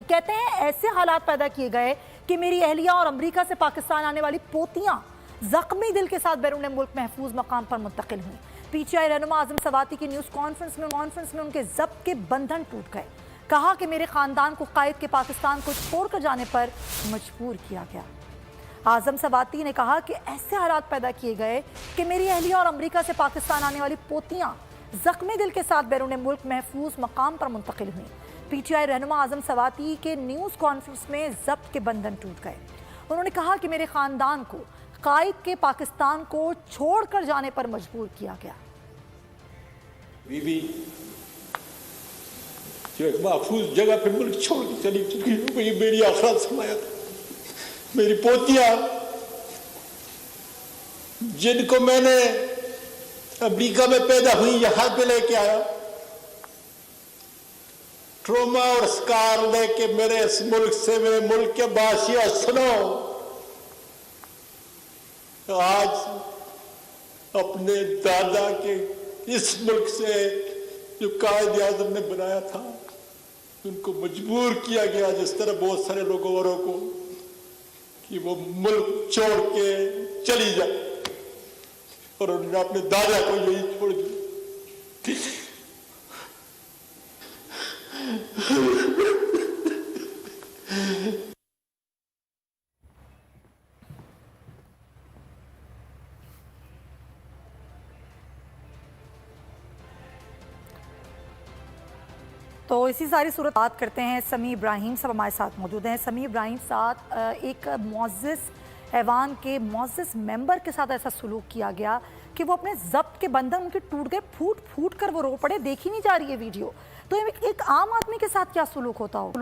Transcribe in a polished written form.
कहते हैं ऐसे हालात पैदा किए गए कि मेरी अहलिया और अमेरिका से पाकिस्तान आने वाली पोतियां जख्मी दिल के साथ बैरून मुल्क महफूज मकाम पर मुंतकिल हुई। पीटीआई रहनुमा आजम सवाती की न्यूज़ कॉन्फ्रेंस में उनके जब्त के बंधन टूट गए। कहा कि मेरे खानदान को कायद के पाकिस्तान को छोड़कर जाने पर मजबूर किया गया। आजम सवाती ने कहा कि ऐसे हालात पैदा किए गए कि मेरी अहलिया और अमेरिका से पाकिस्तान आने वाली पोतियां जख्मी दिल के साथ बैरून मुल्क महफूज मकाम पर मुंतकिल हुई। पीटीआई रहनुमा आजम सवाती के न्यूज़ कॉन्फ्रेंस में जब्त के बंधन टूट गए। उन्होंने कहा कि मेरे खानदान को कायद के पाकिस्तान को छोड़कर जाने पर मजबूर किया गया। बीवी जो एक महफूज जगह पे मुल्क छोड़ के चली चुकी है, वही मेरी आखिरत समाया था। मेरी पोतियां जिनको मैंने अमेरिका में पैदा हुई यहां पे लेके आया, ट्रोमा और स्कार लेके मेरे इस मुल्क से, मेरे मुल्क के बाशिया सुनो, आज अपने दादा के इस मुल्क से जो कायद आज़म ने बनाया था, उनको मजबूर किया गया जिस तरह बहुत सारे लोगों औरों को कि वो मुल्क छोड़ के चली जाए, और उन्होंने अपने दादा को यही छोड़ दिया। तो इसी सारी सूरत बात करते हैं। समी इब्राहिम साहब हमारे साथ मौजूद हैं। समी इब्राहिम साथ एक मुअज़्ज़िज़ ऐवान के मुअज़्ज़िज़ मेंबर के साथ ऐसा सलूक किया गया कि वो अपने ज़ब्त के बंधन उनके टूट गए, फूट फूट कर वो रो पड़े। देखी नहीं जा रही है वीडियो। तो एक आम आदमी के साथ क्या सलूक होता होगा?